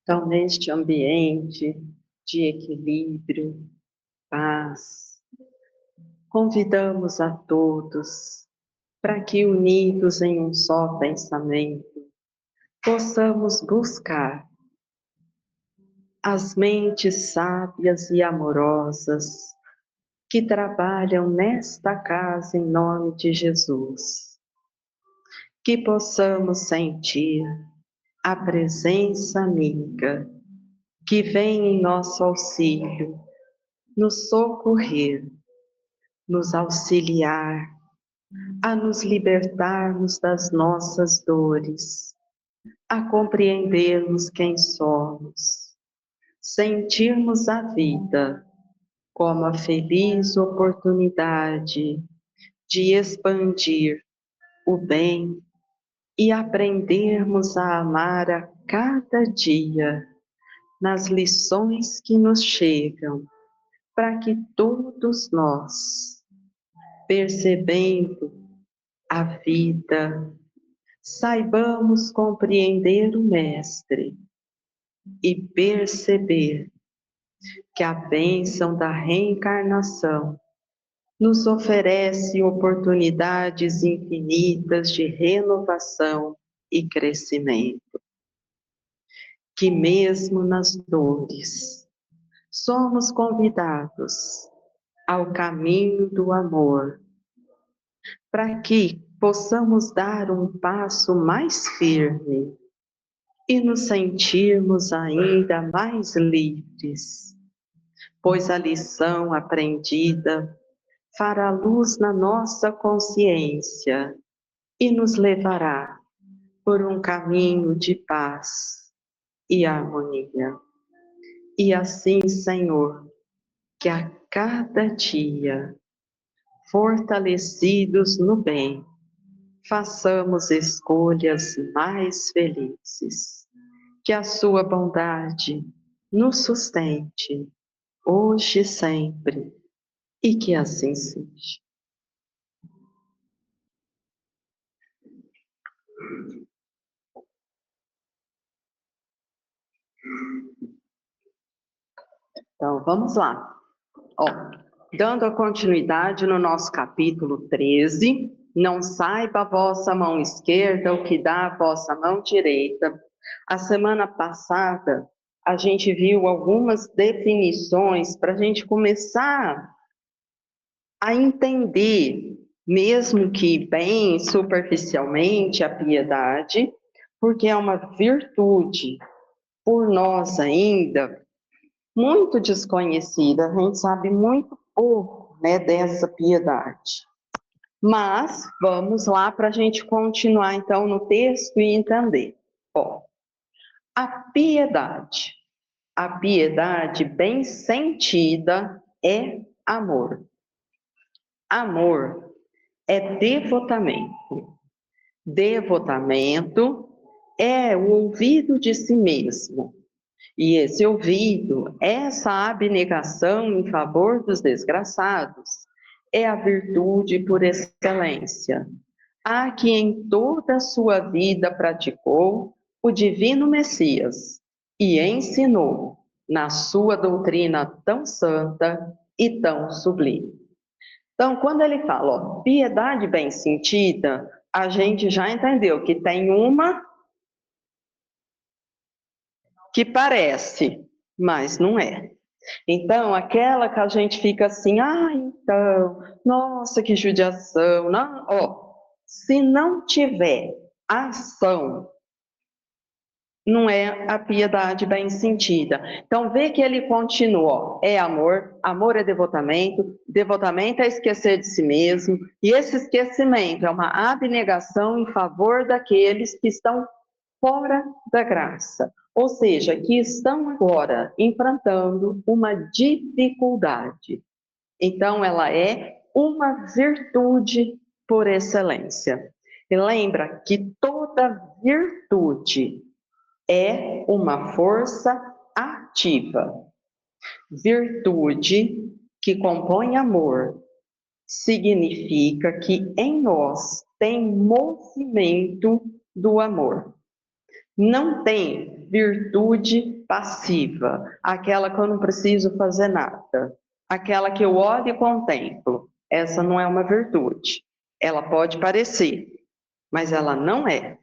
Então, neste ambiente de equilíbrio, paz, convidamos a todos para que, unidos em um só pensamento, possamos buscar as mentes sábias e amorosas que trabalham nesta casa em nome de Jesus. Que possamos sentir a presença amiga que vem em nosso auxílio, nos socorrer, nos auxiliar, a nos libertarmos das nossas dores, a compreendermos quem somos, sentirmos a vida como a feliz oportunidade de expandir o bem e aprendermos a amar a cada dia nas lições que nos chegam, para que todos nós, percebendo a vida, saibamos compreender o Mestre e perceber que a bênção da reencarnação nos oferece oportunidades infinitas de renovação e crescimento. Que mesmo nas dores, somos convidados ao caminho do amor, para que possamos dar um passo mais firme e nos sentirmos ainda mais livres, pois a lição aprendida fará luz na nossa consciência e nos levará por um caminho de paz e harmonia. E assim, Senhor, que a cada dia, fortalecidos no bem, façamos escolhas mais felizes. Que a sua bondade nos sustente, hoje e sempre, e que assim seja. Então, vamos lá. Ó, dando a continuidade no nosso capítulo 13, não saiba a vossa mão esquerda o que dá a vossa mão direita. A semana passada, a gente viu algumas definições para a gente começar a entender, mesmo que bem superficialmente, a piedade, porque é uma virtude por nós ainda muito desconhecida, a gente sabe muito pouco, né, dessa piedade. Mas vamos lá para a gente continuar então no texto e entender. Ó, a piedade bem sentida é amor. Amor é devotamento. Devotamento é o ouvido de si mesmo. E esse ouvido, essa abnegação em favor dos desgraçados, é a virtude por excelência. A que em toda a sua vida praticou o divino Messias e ensinou na sua doutrina tão santa e tão sublime. Então, quando ele fala, ó, piedade bem sentida, a gente já entendeu que tem uma que parece, mas não é. Então, aquela que a gente fica assim, então, nossa, que judiação, não, ó, se não tiver ação, não é a piedade bem sentida. Então, vê que ele continua, ó, é amor, amor é devotamento, devotamento é esquecer de si mesmo, e esse esquecimento é uma abnegação em favor daqueles que estão fora da graça, ou seja, que estão agora enfrentando uma dificuldade. Então, ela é uma virtude por excelência. E lembra que toda virtude é uma força ativa. Virtude que compõe amor significa que em nós tem movimento do amor. Não tem virtude passiva, aquela que eu não preciso fazer nada, aquela que eu olho e contemplo. Essa não é uma virtude. Ela pode parecer, mas ela não é.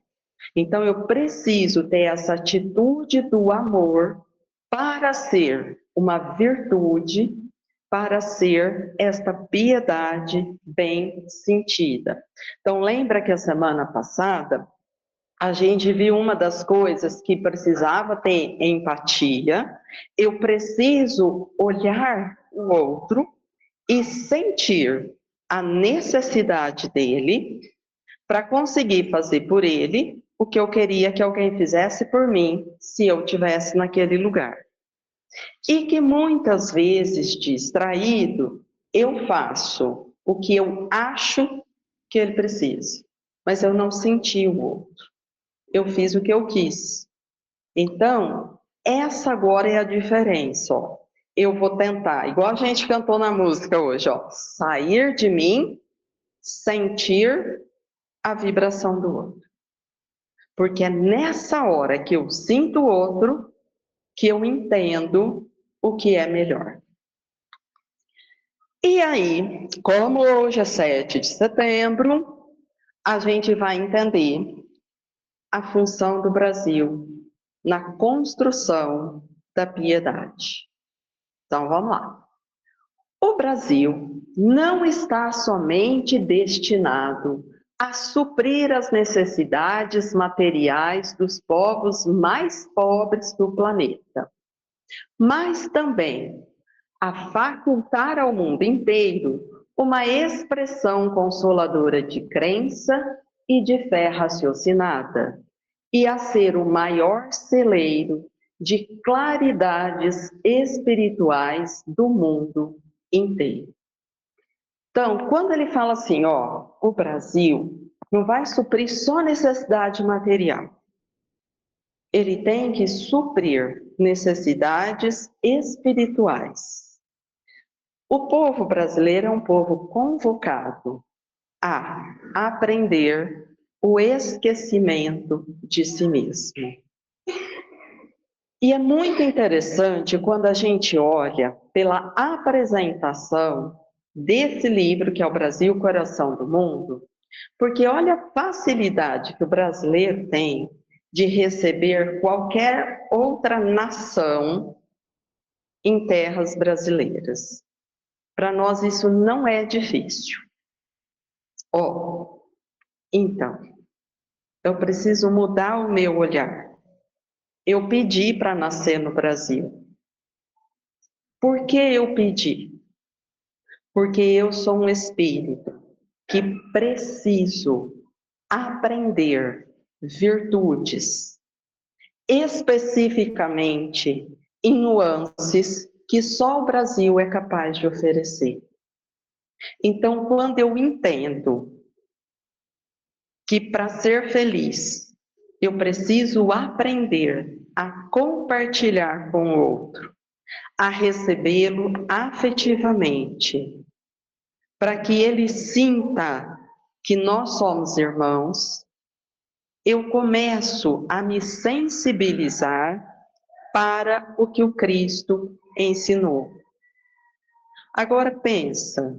Então eu preciso ter essa atitude do amor para ser uma virtude, para ser esta piedade bem sentida. Então lembra que a semana passada a gente viu uma das coisas que precisava ter empatia, eu preciso olhar o outro e sentir a necessidade dele para conseguir fazer por ele o que eu queria que alguém fizesse por mim se eu tivesse naquele lugar. E que muitas vezes, distraído, eu faço o que eu acho que ele precisa, mas eu não senti o outro. Eu fiz o que eu quis. Então, essa agora é a diferença, ó. Eu vou tentar, igual a gente cantou na música hoje, ó, sair de mim, sentir a vibração do outro. Porque é nessa hora que eu sinto o outro que eu entendo o que é melhor. E aí, como hoje é 7 de setembro, a gente vai entender a função do Brasil na construção da piedade. Então, vamos lá. O Brasil não está somente destinado a suprir as necessidades materiais dos povos mais pobres do planeta, mas também a facultar ao mundo inteiro uma expressão consoladora de crença e de fé raciocinada, e a ser o maior celeiro de claridades espirituais do mundo inteiro. Então, quando ele fala assim, ó, o Brasil não vai suprir só necessidade material, ele tem que suprir necessidades espirituais. O povo brasileiro é um povo convocado a aprender o esquecimento de si mesmo. E é muito interessante quando a gente olha pela apresentação desse livro, que é o Brasil, Coração do Mundo, porque olha a facilidade que o brasileiro tem de receber qualquer outra nação em terras brasileiras. Para nós isso não é difícil. Ó, então, eu preciso mudar o meu olhar. Eu pedi para nascer no Brasil. Por que eu pedi? Porque eu sou um espírito que preciso aprender virtudes, especificamente em nuances que só o Brasil é capaz de oferecer. Então, quando eu entendo que para ser feliz eu preciso aprender a compartilhar com o outro, a recebê-lo afetivamente, para que ele sinta que nós somos irmãos, eu começo a me sensibilizar para o que o Cristo ensinou. Agora pensa,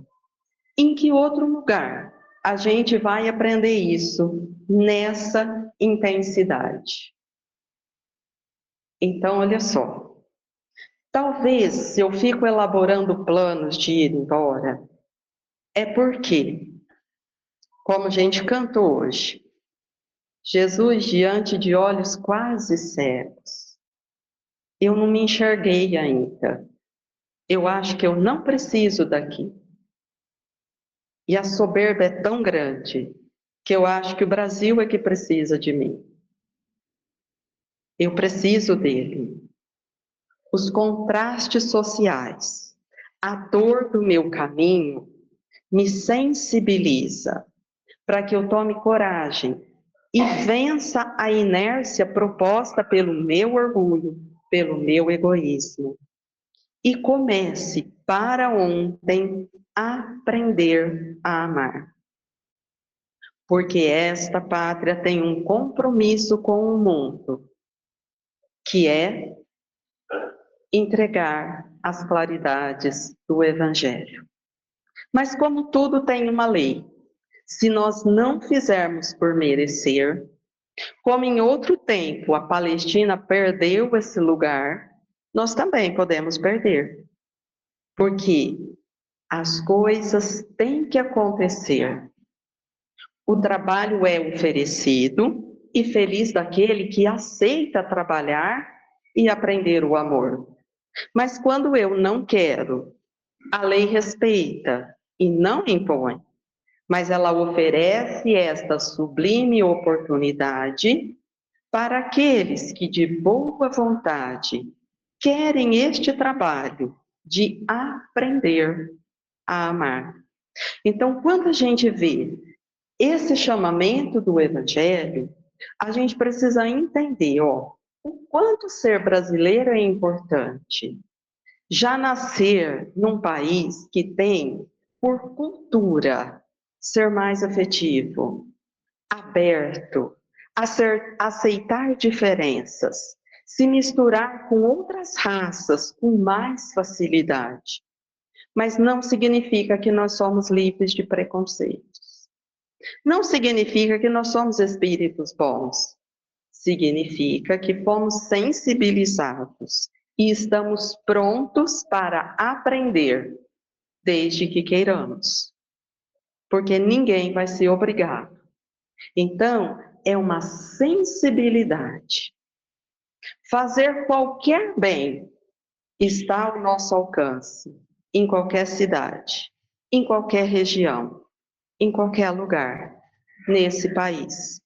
em que outro lugar a gente vai aprender isso nessa intensidade? Então, olha só, talvez se eu fico elaborando planos de ir embora, é porque, como a gente cantou hoje, Jesus diante de olhos quase cegos, eu não me enxerguei ainda. Eu acho que eu não preciso daqui. E a soberba é tão grande que eu acho que o Brasil é que precisa de mim. Eu preciso dele. Os contrastes sociais, a dor do meu caminho me sensibiliza para que eu tome coragem e vença a inércia proposta pelo meu orgulho, pelo meu egoísmo. E comece para ontem a aprender a amar. porque esta pátria tem um compromisso com o mundo, que é entregar as claridades do Evangelho. Mas como tudo tem uma lei, se nós não fizermos por merecer, como em outro tempo a Palestina perdeu esse lugar, nós também podemos perder. Porque as coisas têm que acontecer. O trabalho é oferecido e feliz daquele que aceita trabalhar e aprender o amor. Mas quando eu não quero, a lei respeita e não impõe, mas ela oferece esta sublime oportunidade para aqueles que de boa vontade querem este trabalho de aprender a amar. Então, quando a gente vê esse chamamento do Evangelho, a gente precisa entender, o quanto ser brasileiro é importante. Já nascer num país que tem, por cultura, ser mais afetivo, aberto, aceitar diferenças, se misturar com outras raças com mais facilidade. Mas não significa que nós somos livres de preconceitos. Não significa que nós somos espíritos bons. Significa que fomos sensibilizados e estamos prontos para aprender, desde que queiramos. Porque ninguém vai ser obrigado. Então, é uma sensibilidade. Fazer qualquer bem está ao nosso alcance, em qualquer cidade, em qualquer região, em qualquer lugar, nesse país.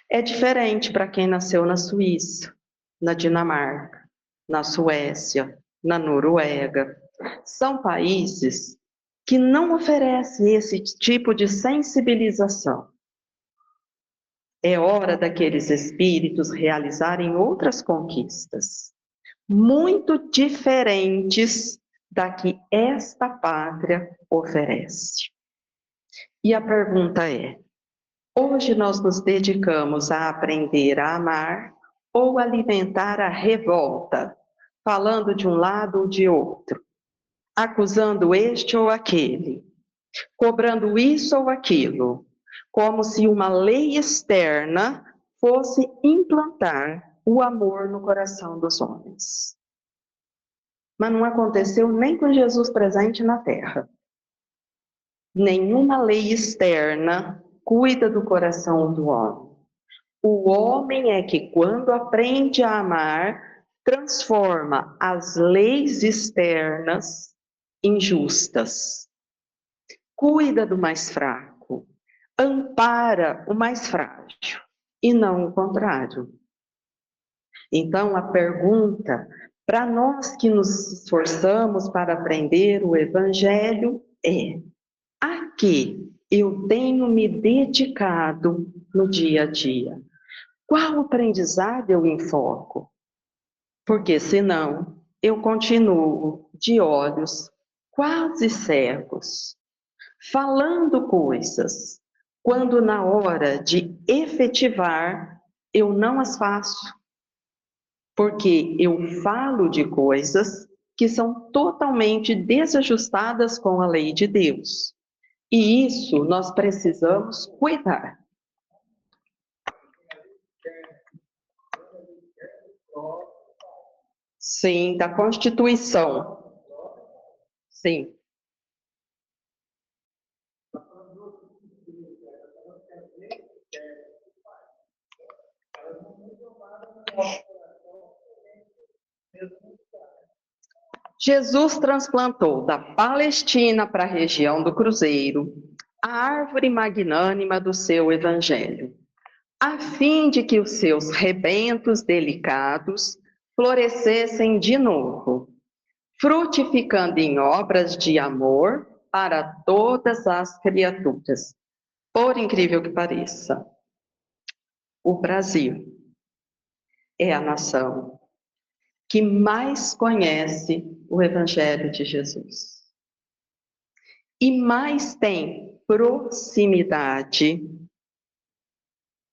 É diferente para quem nasceu na Suíça, na Dinamarca, na Suécia, na Noruega. São países que não oferecem esse tipo de sensibilização. É hora daqueles espíritos realizarem outras conquistas, muito diferentes da que esta pátria oferece. E a pergunta é: hoje nós nos dedicamos a aprender a amar ou alimentar a revolta, falando de um lado ou de outro, acusando este ou aquele, cobrando isso ou aquilo, como se uma lei externa fosse implantar o amor no coração dos homens. Mas não aconteceu nem com Jesus presente na terra. Nenhuma lei externa cuida do coração do homem. O homem é que, quando aprende a amar, transforma as leis externas em justas. Cuida do mais fraco, ampara o mais frágil, e não o contrário. Então, a pergunta, para nós que nos esforçamos para aprender o Evangelho, é: a que eu tenho me dedicado no dia a dia? Qual aprendizado eu enfoco? Porque senão eu continuo de olhos quase cegos, falando coisas, quando na hora de efetivar eu não as faço, porque eu falo de coisas que são totalmente desajustadas com a lei de Deus. E isso nós precisamos cuidar. Sim, da Constituição. Sim. Jesus transplantou da Palestina para a região do Cruzeiro a árvore magnânima do seu evangelho, a fim de que os seus rebentos delicados florescessem de novo, frutificando em obras de amor para todas as criaturas. Por incrível que pareça, o Brasil é a nação que mais conhece o Evangelho de Jesus e mais tem proximidade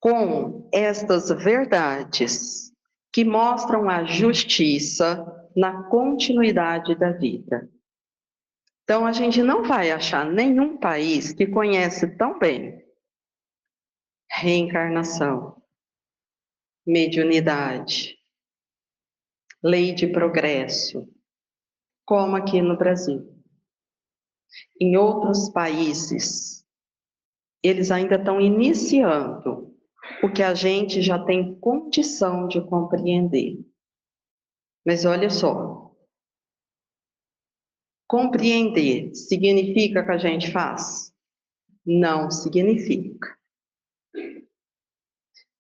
com estas verdades que mostram a justiça na continuidade da vida. Então, a gente não vai achar nenhum país que conhece tão bem reencarnação, mediunidade, lei de progresso, como aqui no Brasil. Em outros países, eles ainda estão iniciando o que a gente já tem condição de compreender. Mas olha só, compreender significa que a gente faz? Não significa.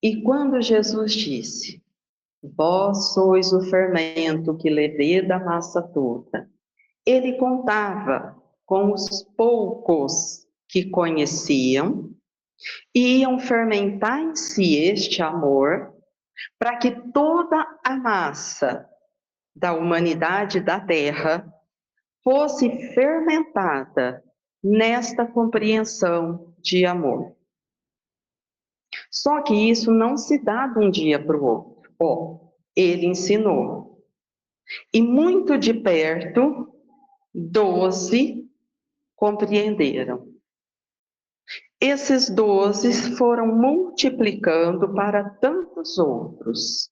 E quando Jesus disse, vós sois o fermento que leveda a massa toda, ele contava com os poucos que conheciam e iam fermentar em si este amor para que toda a massa da humanidade da Terra fosse fermentada nesta compreensão de amor. Só que isso não se dá de um dia para o outro. Ele ensinou. E muito de perto, 12 compreenderam. Esses 12 foram multiplicando para tantos outros.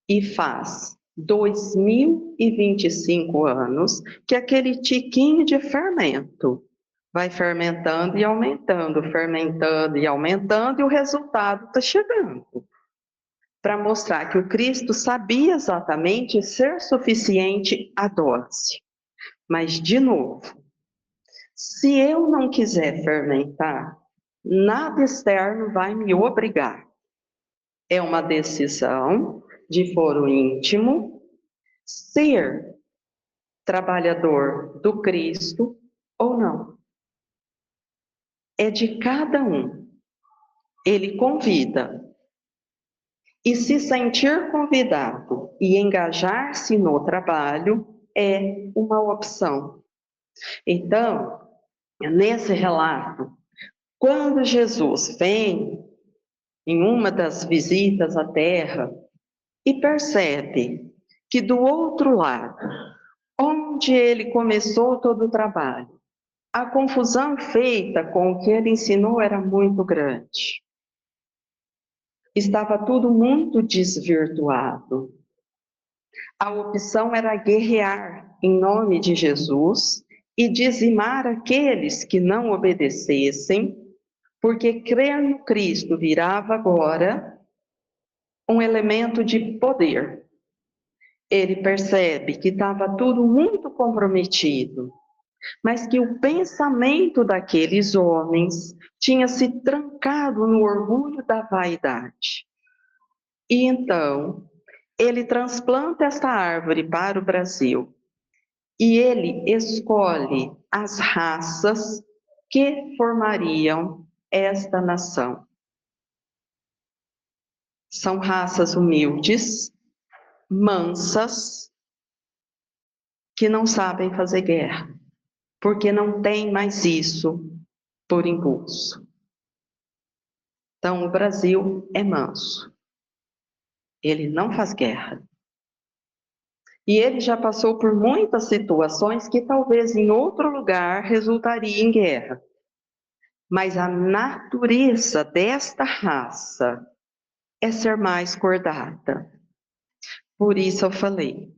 E faz 2025 anos que aquele tiquinho de fermento vai fermentando e aumentando, e o resultado está chegando. Para mostrar que o Cristo sabia exatamente ser suficiente a dose. Mas, de novo, se eu não quiser fermentar, nada externo vai me obrigar. É uma decisão de foro íntimo, ser trabalhador do Cristo ou não. É de cada um. Ele convida. E se sentir convidado e engajar-se no trabalho é uma opção. Então, nesse relato, quando Jesus vem em uma das visitas à Terra e percebe que do outro lado, onde ele começou todo o trabalho, a confusão feita com o que ele ensinou era muito grande. Estava tudo muito desvirtuado. A opção era guerrear em nome de Jesus e dizimar aqueles que não obedecessem, porque crer no Cristo virava agora um elemento de poder. Ele percebe que estava tudo muito comprometido, mas que o pensamento daqueles homens tinha se trancado no orgulho da vaidade. E então, ele transplanta esta árvore para o Brasil e ele escolhe as raças que formariam esta nação. São raças humildes, mansas, que não sabem fazer guerra, porque não tem mais isso por impulso. Então, o Brasil é manso. Ele não faz guerra. E ele já passou por muitas situações que talvez em outro lugar resultaria em guerra. Mas a natureza desta raça é ser mais cordata. Por isso eu falei,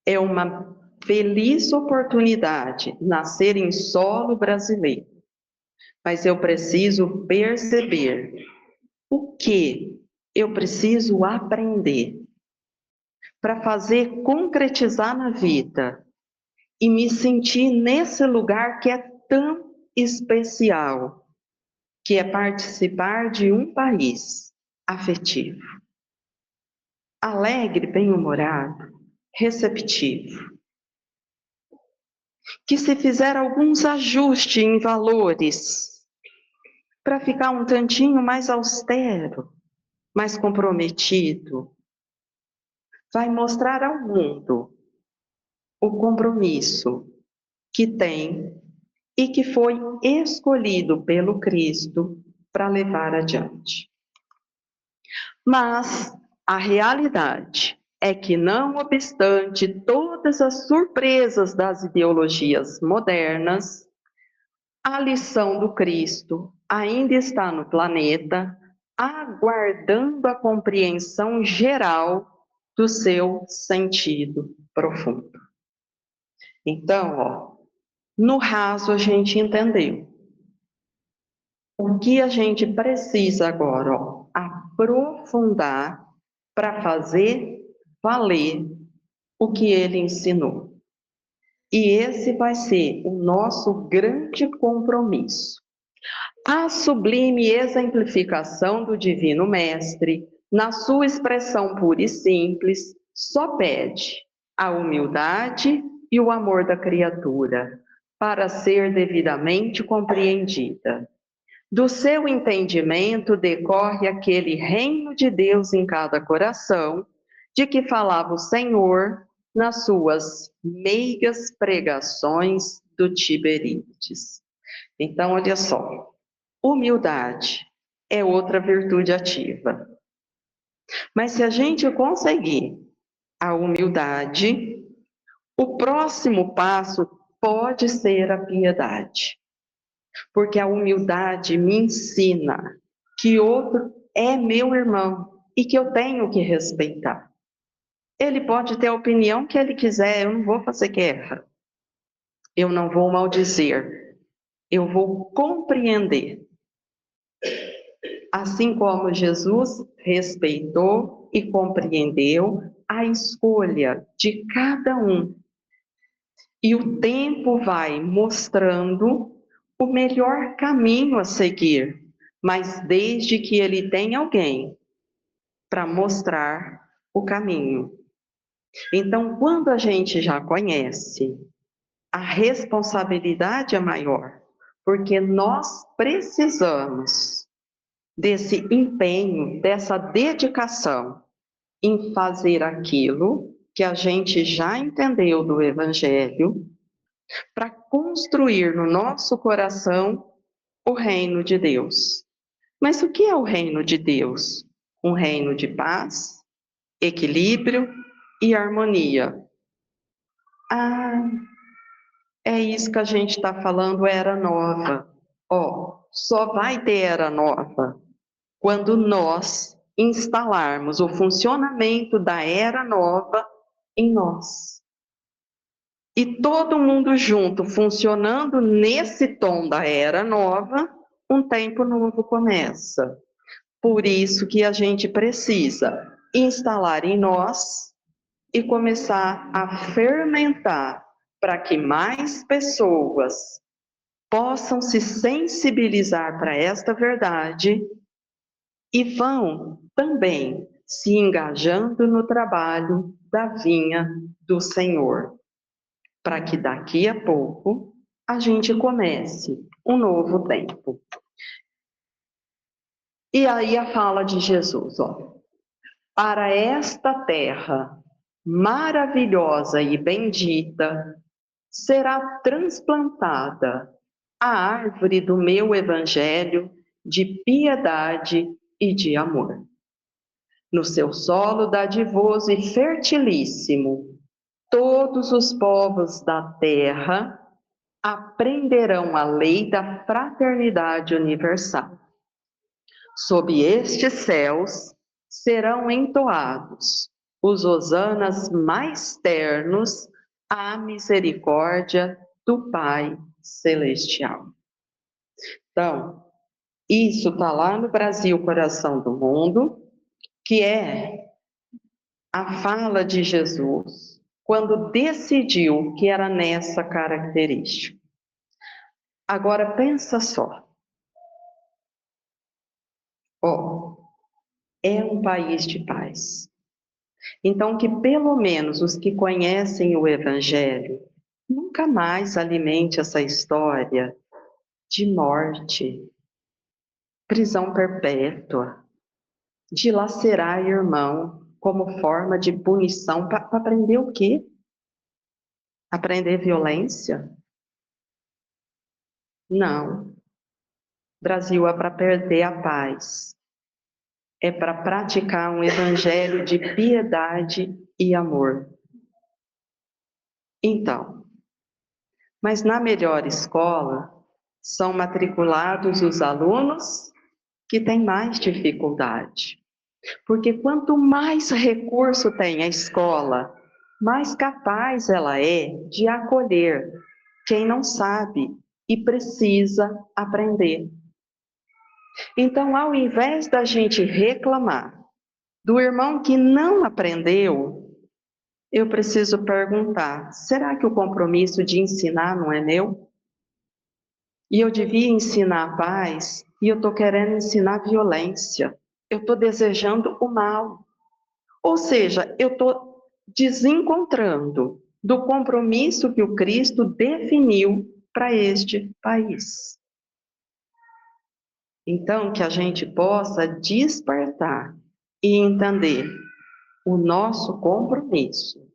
é uma feliz oportunidade nascer em solo brasileiro. Mas eu preciso perceber o que eu preciso aprender para fazer concretizar na vida e me sentir nesse lugar que é tão especial, que é participar de um país afetivo, alegre, bem-humorado, receptivo, que se fizer alguns ajustes em valores para ficar um tantinho mais austero, mais comprometido, vai mostrar ao mundo o compromisso que tem e que foi escolhido pelo Cristo para levar adiante. Mas a realidade é que, não obstante todas as surpresas das ideologias modernas, a lição do Cristo ainda está no planeta, aguardando a compreensão geral do seu sentido profundo. Então, no raso a gente entendeu. O que a gente precisa agora, aprofundar para fazer valer o que ele ensinou. E esse vai ser o nosso grande compromisso. A sublime exemplificação do Divino Mestre, na sua expressão pura e simples, só pede a humildade e o amor da criatura para ser devidamente compreendida. Do seu entendimento decorre aquele reino de Deus em cada coração, de que falava o Senhor nas suas meigas pregações do Tiberíades. Então, olha só, humildade é outra virtude ativa. Mas se a gente conseguir a humildade, o próximo passo pode ser a piedade. Porque a humildade me ensina que outro é meu irmão e que eu tenho que respeitar. Ele pode ter a opinião que ele quiser, eu não vou fazer guerra. Eu não vou maldizer. Eu vou compreender. Assim como Jesus respeitou e compreendeu a escolha de cada um. E o tempo vai mostrando o melhor caminho a seguir, mas desde que ele tenha alguém para mostrar o caminho. Então, quando a gente já conhece, a responsabilidade é maior, porque nós precisamos desse empenho, dessa dedicação em fazer aquilo que a gente já entendeu do Evangelho, para construir no nosso coração o reino de Deus. Mas o que é o reino de Deus? Um reino de paz, equilíbrio e harmonia. Ah, é isso que a gente está falando, era nova. Só vai ter era nova quando nós instalarmos o funcionamento da era nova em nós. E todo mundo junto, funcionando nesse tom da era nova, um tempo novo começa. Por isso que a gente precisa instalar em nós e começar a fermentar para que mais pessoas possam se sensibilizar para esta verdade e vão também se engajando no trabalho da vinha do Senhor, para que daqui a pouco a gente comece um novo tempo. E aí a fala de Jesus, para esta terra maravilhosa e bendita será transplantada a árvore do meu evangelho de piedade e de amor. No seu solo dadivoso e fertilíssimo, todos os povos da terra aprenderão a lei da fraternidade universal. Sob estes céus serão entoados os hosanas mais ternos à misericórdia do Pai Celestial. Então, isso está lá no Brasil, coração do mundo, que é a fala de Jesus, quando decidiu que era nessa característica. Agora, pensa só. É um país de paz. Então, que pelo menos os que conhecem o Evangelho nunca mais alimente essa história de morte, prisão perpétua, dilacerar irmão como forma de punição para aprender o quê? Aprender violência? Não. Brasil é para perder a paz. é para praticar um evangelho de piedade e amor. Então, mas na melhor escola são matriculados os alunos que têm mais dificuldade. Porque quanto mais recurso tem a escola, mais capaz ela é de acolher quem não sabe e precisa aprender. Então, ao invés da gente reclamar do irmão que não aprendeu, eu preciso perguntar: será que o compromisso de ensinar não é meu? E eu devia ensinar a paz e eu estou querendo ensinar violência. Eu estou desejando o mal. Ou seja, eu estou desencontrando do compromisso que o Cristo definiu para este país. Então, que a gente possa despertar e entender o nosso compromisso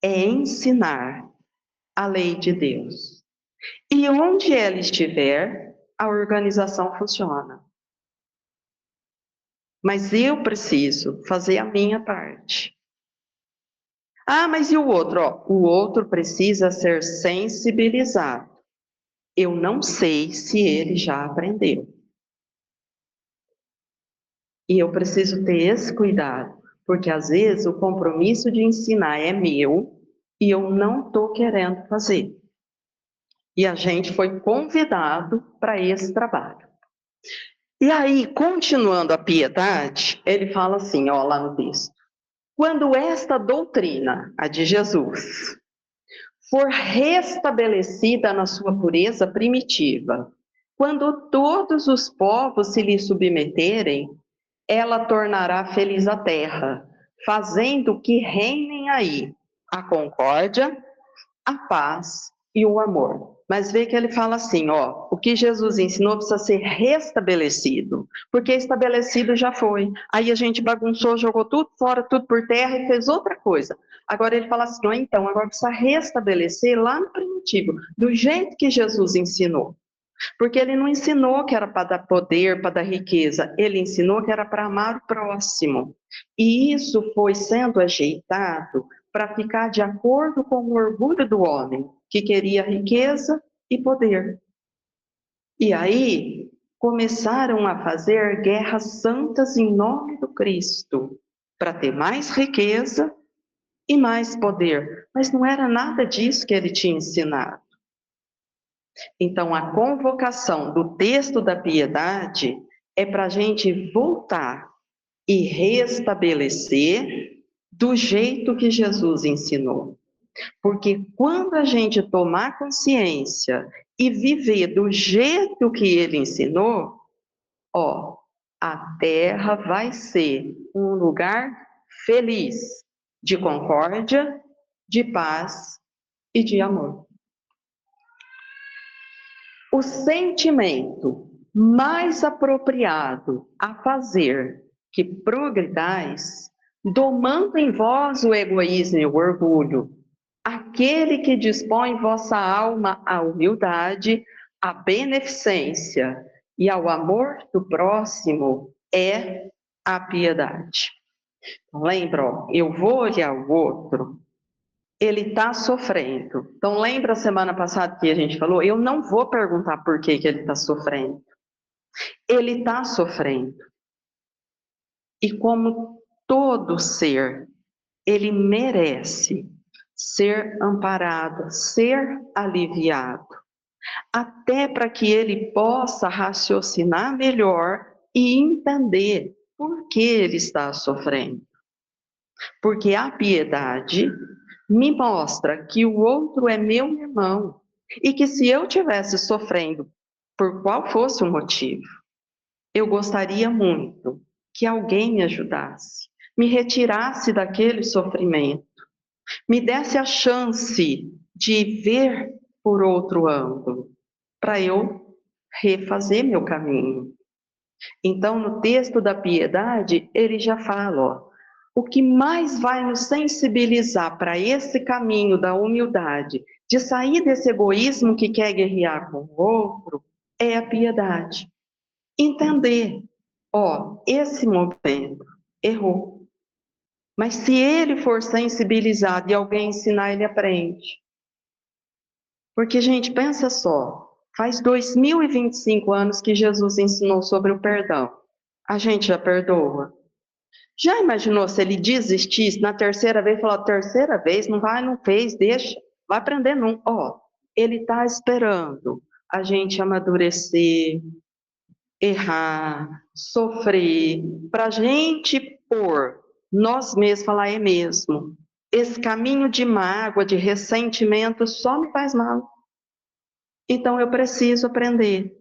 é ensinar a lei de Deus. E onde ela estiver, a organização funciona. Mas eu preciso fazer a minha parte. Ah, mas e o outro? Ó, o outro precisa ser sensibilizado. Eu não sei se ele já aprendeu. E eu preciso ter esse cuidado, porque às vezes o compromisso de ensinar é meu e eu não estou querendo fazer. E a gente foi convidado para esse trabalho. E aí, continuando a piedade, ele fala assim, ó, lá no texto: quando esta doutrina, a de Jesus, for restabelecida na sua pureza primitiva, quando todos os povos se lhe submeterem, ela tornará feliz a terra, fazendo que reinem aí a concórdia, a paz e o amor. Mas vê que ele fala assim, ó, o que Jesus ensinou precisa ser restabelecido, porque estabelecido já foi. Aí a gente bagunçou, jogou tudo fora, tudo por terra e fez outra coisa. Agora ele fala assim, ó, então, agora precisa restabelecer lá no primitivo, do jeito que Jesus ensinou. Porque ele não ensinou que era para dar poder, para dar riqueza, ele ensinou que era para amar o próximo. E isso foi sendo ajeitado para ficar de acordo com o orgulho do homem, que queria riqueza e poder. E aí começaram a fazer guerras santas em nome do Cristo, para ter mais riqueza e mais poder. Mas não era nada disso que ele tinha ensinado. Então, a convocação do texto da piedade é para a gente voltar e restabelecer do jeito que Jesus ensinou. Porque quando a gente tomar consciência e viver do jeito que ele ensinou, ó, a terra vai ser um lugar feliz, de concórdia, de paz e de amor. O sentimento mais apropriado a fazer que progridais, domando em vós o egoísmo e o orgulho, aquele que dispõe vossa alma à humildade, à beneficência e ao amor do próximo, é a piedade. Lembra, ó, eu vou olhar o outro, ele está sofrendo. Então, lembra a semana passada que a gente falou? Eu não vou perguntar por que ele está sofrendo. Ele está sofrendo. E como todo ser, ele merece ser amparado, ser aliviado, até para que ele possa raciocinar melhor e entender por que ele está sofrendo. Porque a piedade me mostra que o outro é meu irmão e que se eu tivesse sofrendo por qual fosse o motivo, eu gostaria muito que alguém me ajudasse, me retirasse daquele sofrimento, me desse a chance de ver por outro ângulo, para eu refazer meu caminho. Então, no texto da piedade, ele já fala, ó, o que mais vai nos sensibilizar para esse caminho da humildade, de sair desse egoísmo que quer guerrear com o outro, é a piedade. Entender Ó, esse momento errou. Mas se ele for sensibilizado e alguém ensinar, ele aprende. Porque, gente, pensa só, faz 2025 anos que Jesus ensinou sobre o perdão. A gente já perdoa? Já imaginou se ele desistisse na terceira vez, falar, terceira vez, não vai, não fez, deixa, vai aprender não. Ó, ele está esperando a gente amadurecer, errar, sofrer, para a gente pôr nós mesmos, falar, é mesmo. Esse caminho de mágoa, de ressentimento, só me faz mal. Então eu preciso aprender.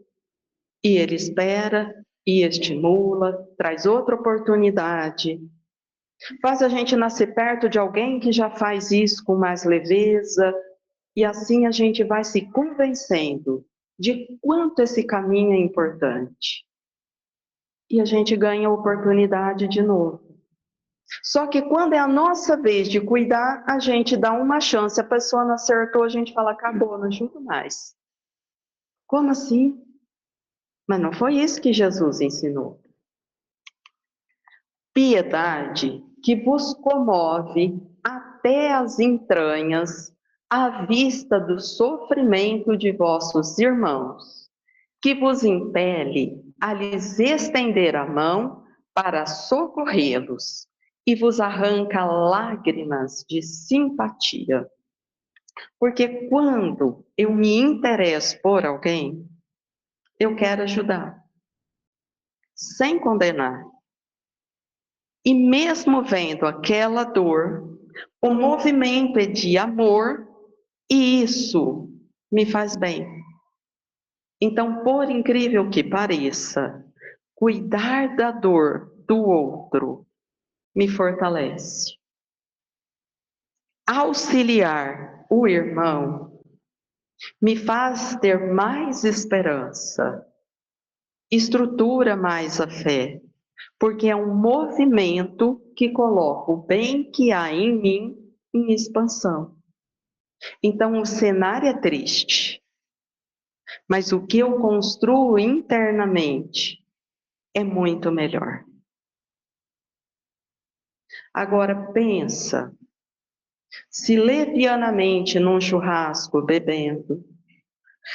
E ele espera, e estimula, traz outra oportunidade. Faz a gente nascer perto de alguém que já faz isso com mais leveza, e assim a gente vai se convencendo de quanto esse caminho é importante. E a gente ganha a oportunidade de novo. Só que quando é a nossa vez de cuidar, a gente dá uma chance. A pessoa não acertou, a gente fala, acabou, não ajudo mais. Como assim? Mas não foi isso que Jesus ensinou. Piedade que vos comove até as entranhas à vista do sofrimento de vossos irmãos, que vos impele a lhes estender a mão para socorrê-los e vos arranca lágrimas de simpatia. Porque quando eu me interesso por alguém, eu quero ajudar, sem condenar. E mesmo vendo aquela dor, o movimento é de amor e isso me faz bem. Então, por incrível que pareça, cuidar da dor do outro me fortalece. Auxiliar o irmão me faz ter mais esperança, estrutura mais a fé, porque é um movimento que coloca o bem que há em mim em expansão. Então, o cenário é triste, mas o que eu construo internamente é muito melhor. Agora, pensa, se levianamente num churrasco, bebendo,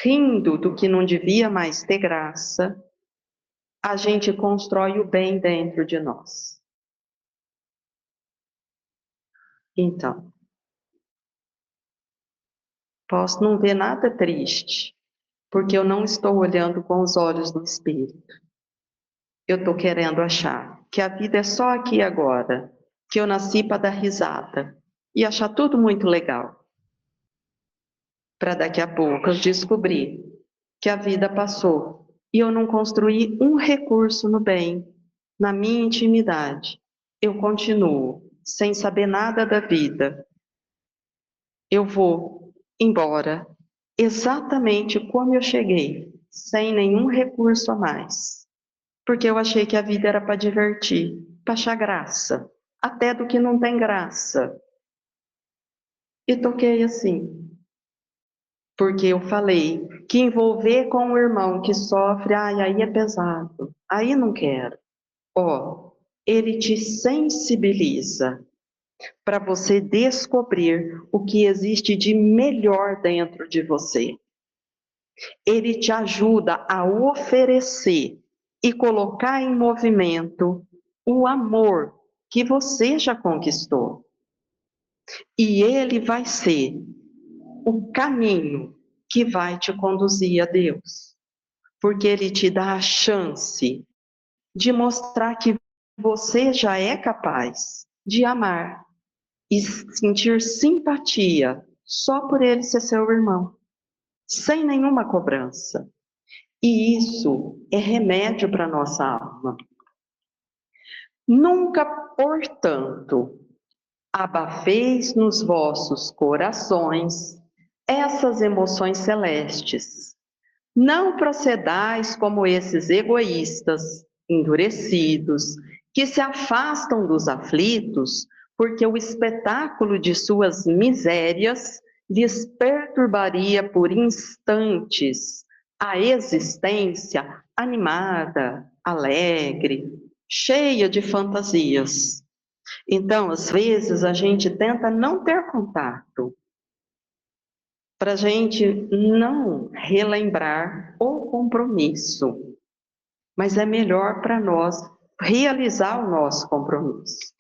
rindo do que não devia mais ter graça, a gente constrói o bem dentro de nós. Então, posso não ver nada triste, porque eu não estou olhando com os olhos do espírito. Eu estou querendo achar que a vida é só aqui e agora, que eu nasci para dar risada e achar tudo muito legal. Para daqui a pouco eu descobrir que a vida passou e eu não construí um recurso no bem, na minha intimidade. Eu continuo sem saber nada da vida. Eu vou embora exatamente como eu cheguei, sem nenhum recurso a mais. Porque eu achei que a vida era para divertir, para achar graça, até do que não tem graça. E toquei assim, porque eu falei que envolver com o irmão que sofre, ai, aí é pesado, aí não quero. Ó, ele te sensibiliza para você descobrir o que existe de melhor dentro de você. Ele te ajuda a oferecer e colocar em movimento o amor que você já conquistou. E ele vai ser o caminho que vai te conduzir a Deus. Porque ele te dá a chance de mostrar que você já é capaz de amar e sentir simpatia só por ele ser seu irmão, sem nenhuma cobrança. E isso é remédio para a nossa alma. Nunca, portanto, abafeis nos vossos corações essas emoções celestes. Não procedais como esses egoístas, endurecidos, que se afastam dos aflitos, porque o espetáculo de suas misérias lhes perturbaria por instantes a existência animada, alegre, cheia de fantasias. Então, às vezes, a gente tenta não ter contato, para a gente não relembrar o compromisso, mas é melhor para nós realizar o nosso compromisso.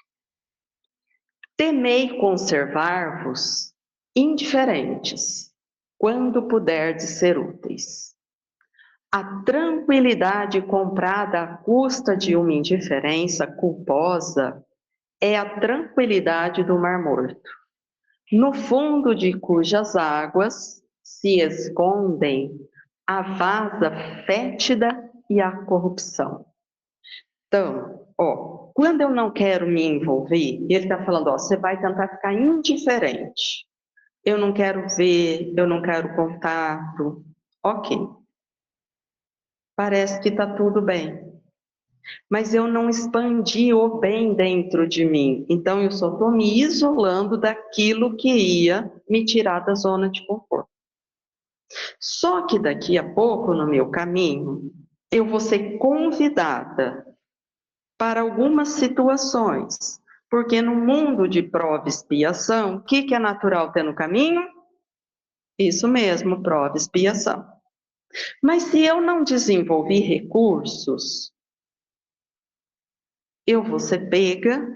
Temei conservar-vos indiferentes, quando puderdes ser úteis. A tranquilidade comprada à custa de uma indiferença culposa é a tranquilidade do Mar Morto, no fundo de cujas águas se escondem a vasa fétida e a corrupção. Então, quando eu não quero me envolver, ele está falando, você vai tentar ficar indiferente. Eu não quero ver, eu não quero contato. Ok, parece que está tudo bem. Mas eu não expandi o bem dentro de mim. Então, eu só estou me isolando daquilo que ia me tirar da zona de conforto. Só que daqui a pouco, no meu caminho, eu vou ser convidada para algumas situações. Porque no mundo de prova e expiação, o que é natural ter no caminho? Isso mesmo, prova e expiação. Mas se eu não desenvolver recursos, eu vou ser pega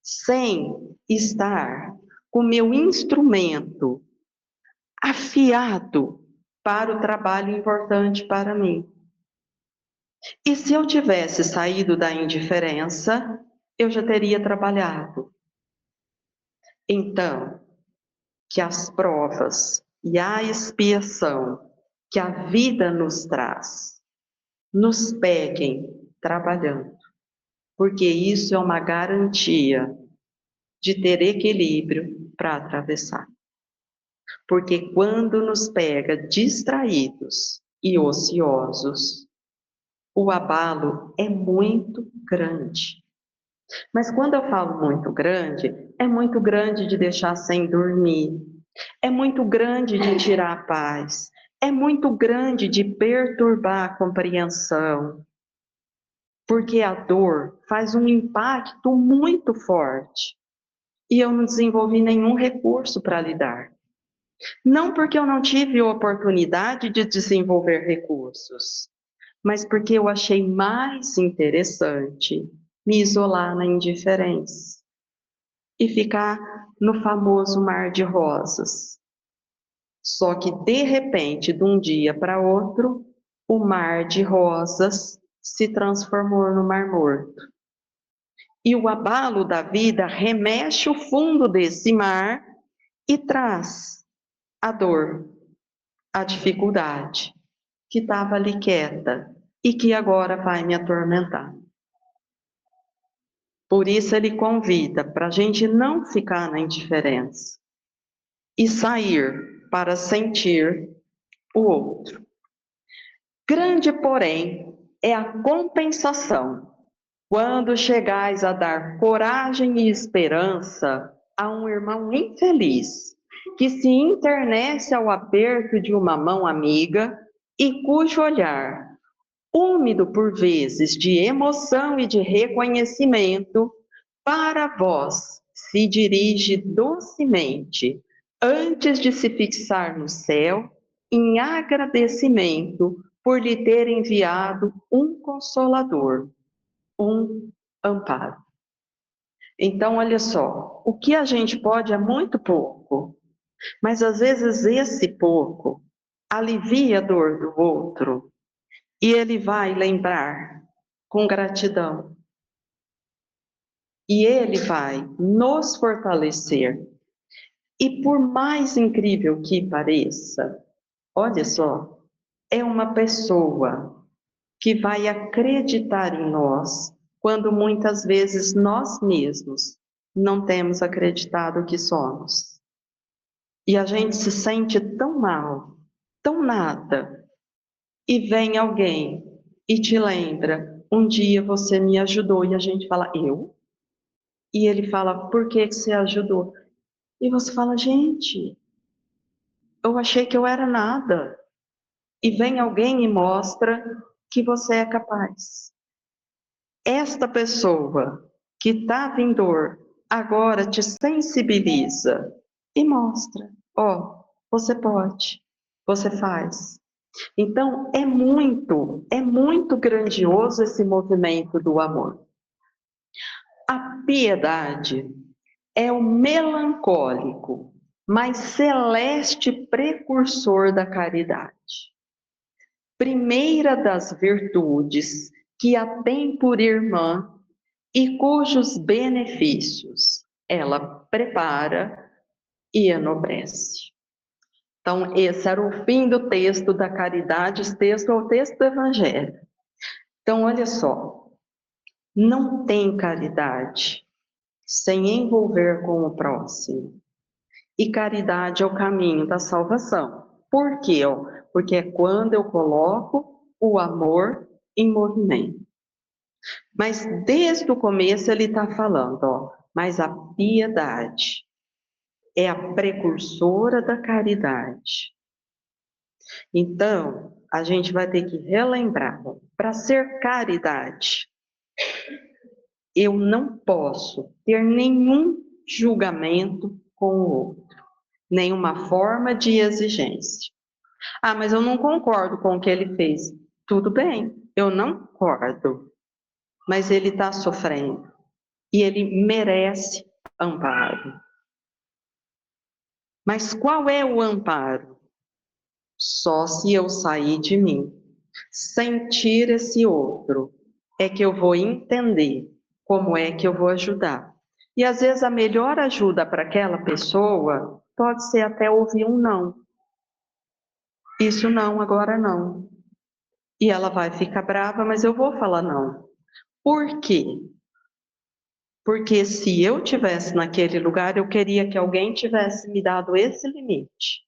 sem estar com meu instrumento afiado para o trabalho importante para mim. E se eu tivesse saído da indiferença, eu já teria trabalhado. Então, que as provas e a expiação que a vida nos traz, nos peguem trabalhando, porque isso é uma garantia de ter equilíbrio para atravessar. Porque quando nos pega distraídos e ociosos, o abalo é muito grande. Mas quando eu falo muito grande, é muito grande de deixar sem dormir, é muito grande de tirar a paz, é muito grande de perturbar a compreensão, porque a dor faz um impacto muito forte e eu não desenvolvi nenhum recurso para lidar. Não porque eu não tive oportunidade de desenvolver recursos, mas porque eu achei mais interessante me isolar na indiferença e ficar no famoso mar de rosas. Só que, de repente, de um dia para outro, o mar de rosas se transformou no Mar Morto. E o abalo da vida remexe o fundo desse mar e traz a dor, a dificuldade, que estava ali quieta e que agora vai me atormentar. Por isso ele convida para a gente não ficar na indiferença e sair para sentir o outro. Grande, porém, é a compensação quando chegais a dar coragem e esperança a um irmão infeliz que se internece ao aperto de uma mão amiga e cujo olhar, úmido por vezes de emoção e de reconhecimento, para vós se dirige docemente, antes de se fixar no céu, em agradecimento por lhe ter enviado um consolador, um amparo. Então, olha só, o que a gente pode é muito pouco, mas às vezes esse pouco alivia a dor do outro e ele vai lembrar com gratidão. E ele vai nos fortalecer. E por mais incrível que pareça, olha só, é uma pessoa que vai acreditar em nós quando muitas vezes nós mesmos não temos acreditado que somos. E a gente se sente tão mal, tão nada, e vem alguém e te lembra, um dia você me ajudou, e a gente fala, eu? E ele fala, por que que você ajudou? E você fala, gente, eu achei que eu era nada. E vem alguém e mostra que você é capaz. esta pessoa que estava em dor agora te sensibiliza e mostra, ó, você pode, você faz. Então, é muito grandioso esse movimento do amor. A piedade é o melancólico, mas celeste precursor da caridade. Primeira das virtudes que a tem por irmã e cujos benefícios ela prepara e enobrece. Então, esse era o fim do texto da caridade, esse texto é o texto do Evangelho. Então, olha só, não tem caridade sem envolver com o próximo. E caridade é o caminho da salvação. Por quê? Porque é quando eu coloco o amor em movimento. Mas desde o começo ele está falando, mas a piedade é a precursora da caridade. Então, a gente vai ter que relembrar, para ser caridade, eu não posso ter nenhum julgamento com o outro, nenhuma forma de exigência. Ah, mas eu não concordo com o que ele fez. Tudo bem, eu não concordo, mas ele está sofrendo e ele merece amparo. Mas qual é o amparo? Só se eu sair de mim, sentir esse outro, é que eu vou entender como é que eu vou ajudar. E às vezes a melhor ajuda para aquela pessoa pode ser até ouvir um não. Isso não, agora não. E ela vai ficar brava, mas eu vou falar não. Por quê? Porque se eu tivesse naquele lugar, eu queria que alguém tivesse me dado esse limite.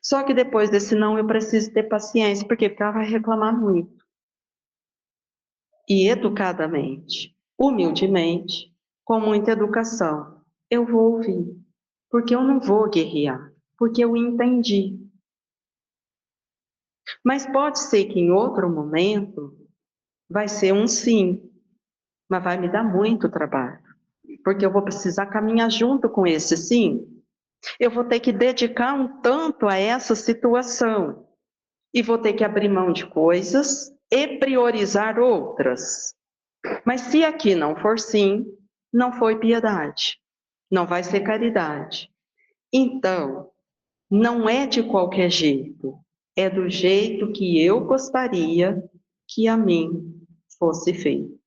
Só que depois desse não, eu preciso ter paciência, porque ela vai reclamar muito. E educadamente, humildemente, com muita educação, eu vou ouvir. Porque eu não vou guerrear, porque eu entendi. Mas pode ser que em outro momento vai ser um sim, mas vai me dar muito trabalho. Porque eu vou precisar caminhar junto com esse sim. Eu vou ter que dedicar um tanto a essa situação. E vou ter que abrir mão de coisas e priorizar outras. Mas se aqui não for sim, não foi piedade, não vai ser caridade. Então, não é de qualquer jeito, é do jeito que eu gostaria que a mim fosse feito.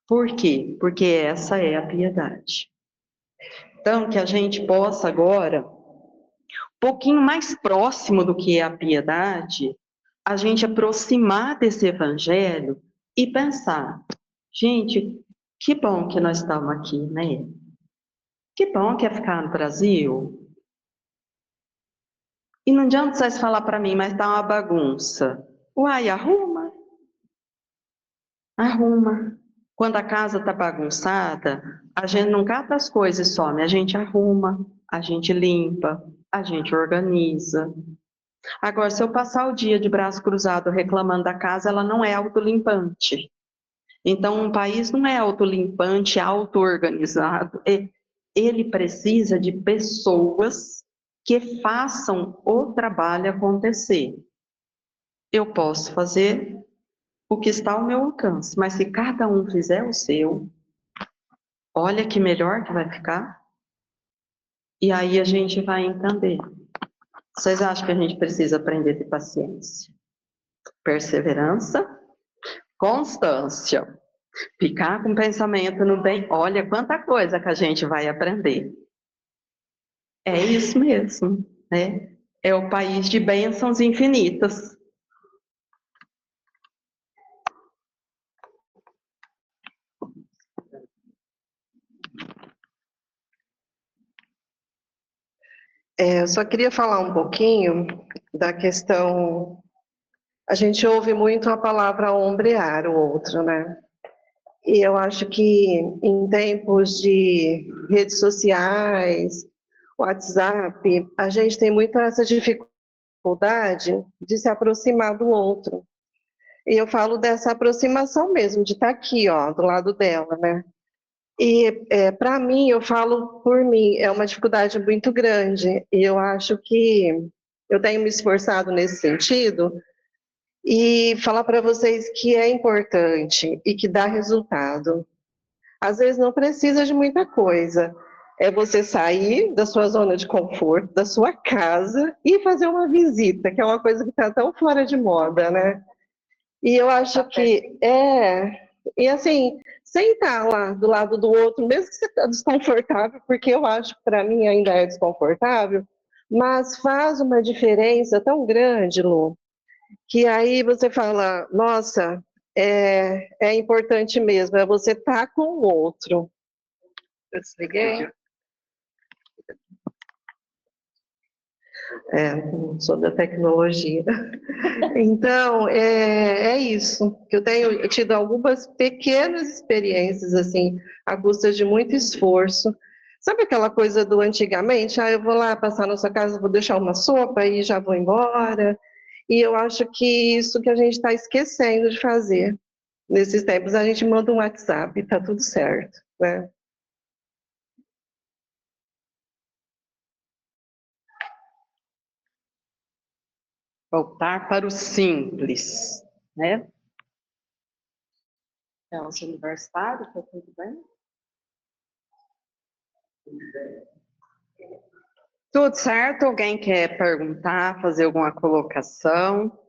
Por quê? Porque essa é a piedade. Então, que a gente possa agora, um pouquinho mais próximo do que é a piedade, a gente aproximar desse evangelho e pensar, gente, que bom que nós estamos aqui, né? Que bom que é ficar no Brasil. E não adianta vocês falar para mim, mas tá uma bagunça. Uai, arruma, arruma. Quando a casa tá bagunçada, a gente não cata as coisas e some, a gente arruma, a gente limpa, a gente organiza. Agora, se eu passar o dia de braço cruzado reclamando da casa, ela não é autolimpante. Então, um país não é autolimpante, auto-organizado. Ele precisa de pessoas que façam o trabalho acontecer. Eu posso fazer o que está ao meu alcance, mas se cada um fizer o seu, olha que melhor que vai ficar. E aí a gente vai entender. Vocês acham que a gente precisa aprender a ter paciência? Perseverança, constância. Ficar com pensamento no bem. Olha quanta coisa que a gente vai aprender. É isso mesmo, né? É o país de bênçãos infinitas. Eu só queria falar um pouquinho da questão. A gente ouve muito a palavra ombrear o outro, né? E eu acho que em tempos de redes sociais, WhatsApp, a gente tem muito essa dificuldade de se aproximar do outro. E eu falo dessa aproximação mesmo, de estar aqui, ó, do lado dela, né? E para mim, eu falo por mim, é uma dificuldade muito grande. E eu acho que eu tenho me esforçado nesse sentido e falar para vocês que é importante e que dá resultado. Às vezes não precisa de muita coisa. É você sair da sua zona de conforto, da sua casa e fazer uma visita, que é uma coisa que está tão fora de moda, né? E eu acho que e assim, sentar lá do lado do outro, mesmo que você está desconfortável, porque eu acho que para mim ainda é desconfortável, mas faz uma diferença tão grande, Lu, que aí você fala, nossa, é importante mesmo, é você estar com o outro. Eu desliguei? Não sou da tecnologia. Então, é isso. Eu tenho tido algumas pequenas experiências, assim, à custa de muito esforço. Sabe aquela coisa do antigamente? Ah, eu vou lá passar na sua casa, vou deixar uma sopa e já vou embora. E eu acho que isso que a gente está esquecendo de fazer. Nesses tempos, a gente manda um WhatsApp e tá tudo certo, né? Voltar para o simples, né? É, os universitários, está tudo bem? Tudo certo? Alguém quer perguntar, fazer alguma colocação?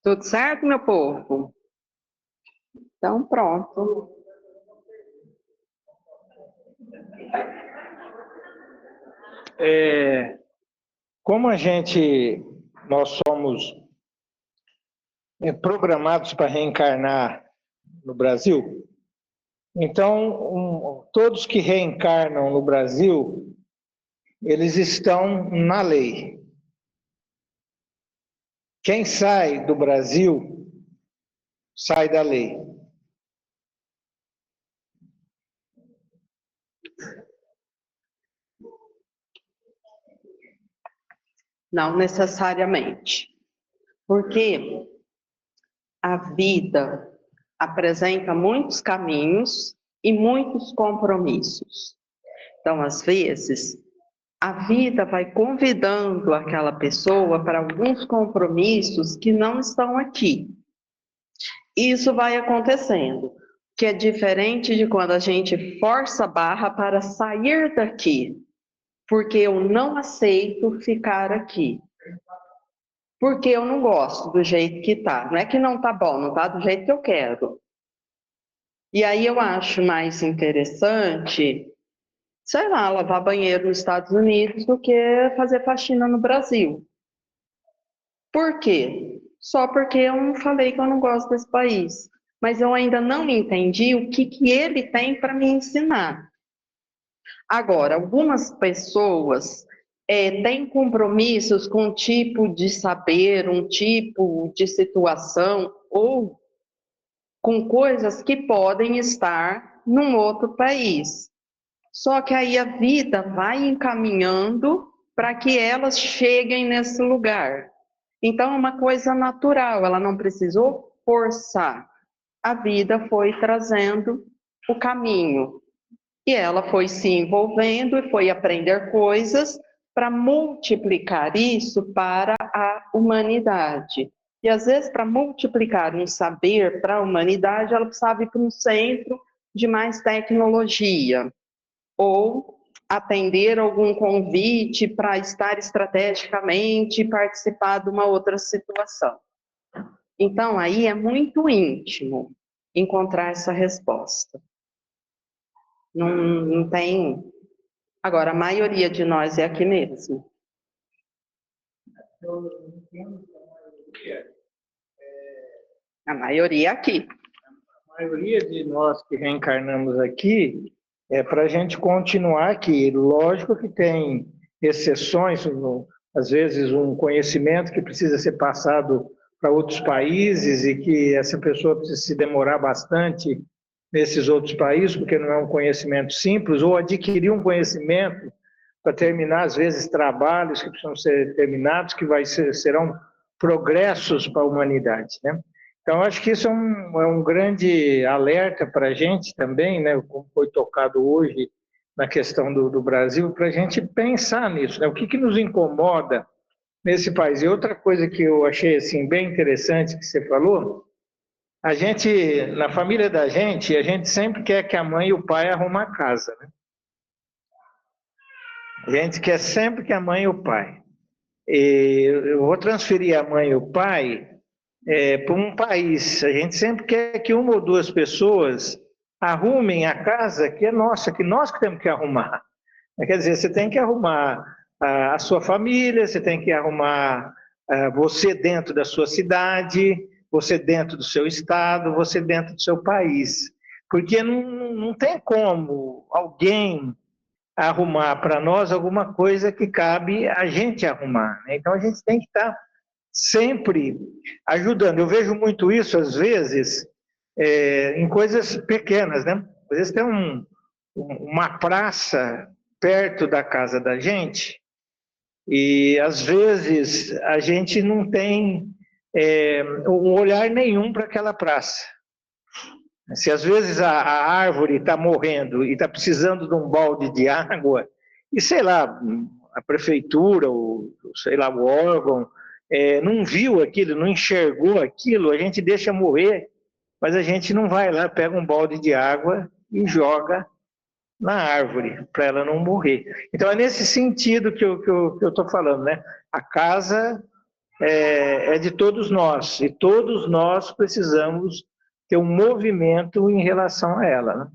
Tudo certo, meu povo? Então, pronto. Como nós somos programados para reencarnar no Brasil, então todos que reencarnam no Brasil, eles estão na lei. Quem sai do Brasil, sai da lei. Não necessariamente. Porque a vida apresenta muitos caminhos e muitos compromissos. Então, às vezes, a vida vai convidando aquela pessoa para alguns compromissos que não estão aqui. Isso vai acontecendo, que é diferente de quando a gente força a barra para sair daqui, porque eu não aceito ficar aqui. Porque eu não gosto do jeito que tá. Não é que não tá bom, não tá do jeito que eu quero. E aí eu acho mais interessante, sei lá, lavar banheiro nos Estados Unidos do que fazer faxina no Brasil. Por quê? Só porque eu não falei que eu não gosto desse país. Mas eu ainda não entendi o que ele tem para me ensinar. Agora, algumas pessoas têm compromissos com um tipo de saber, um tipo de situação, ou com coisas que podem estar num outro país. Só que aí a vida vai encaminhando para que elas cheguem nesse lugar. Então, é uma coisa natural, ela não precisou forçar. A vida foi trazendo o caminho. E ela foi se envolvendo e foi aprender coisas para multiplicar isso para a humanidade. E às vezes, para multiplicar um saber para a humanidade, ela precisava ir para um centro de mais tecnologia, ou atender algum convite para estar estrategicamente e participar de uma outra situação. Então, aí é muito íntimo encontrar essa resposta. Não tem. Agora, a maioria de nós é aqui mesmo. A maioria é aqui. A maioria de nós que reencarnamos aqui é para a gente continuar aqui. Lógico que tem exceções, às vezes um conhecimento que precisa ser passado para outros países e que essa pessoa precisa se demorar bastante nesses outros países, porque não é um conhecimento simples, ou adquirir um conhecimento para terminar, às vezes, trabalhos que precisam ser terminados, que serão progressos para a humanidade, né? Então, acho que isso é um grande alerta para a gente também, né? Como foi tocado hoje na questão do Brasil, para a gente pensar nisso, né? O que nos incomoda nesse país? E outra coisa que eu achei assim, bem interessante que você falou, a gente, na família da gente, a gente sempre quer que a mãe e o pai arrumem a casa, né? A gente quer sempre que a mãe e o pai. E eu vou transferir a mãe e o pai para um país. A gente sempre quer que uma ou duas pessoas arrumem a casa que é nossa, que nós que temos que arrumar. Quer dizer, você tem que arrumar a sua família, você tem que arrumar você dentro da sua cidade, você dentro do seu estado, você dentro do seu país. Porque não tem como alguém arrumar para nós alguma coisa que cabe a gente arrumar, né? Então a gente tem que estar sempre ajudando. Eu vejo muito isso, às vezes, em coisas pequenas, né? Às vezes tem uma praça perto da casa da gente e, às vezes, a gente não tem um olhar nenhum para aquela praça. Se às vezes a árvore está morrendo e está precisando de um balde de água, e sei lá, a prefeitura, ou sei lá, o órgão, não viu aquilo, não enxergou aquilo, a gente deixa morrer, mas a gente não vai lá, pega um balde de água e joga na árvore, para ela não morrer. Então é nesse sentido que eu estou falando, né? A casa é de todos nós, e todos nós precisamos ter um movimento em relação a ela, né?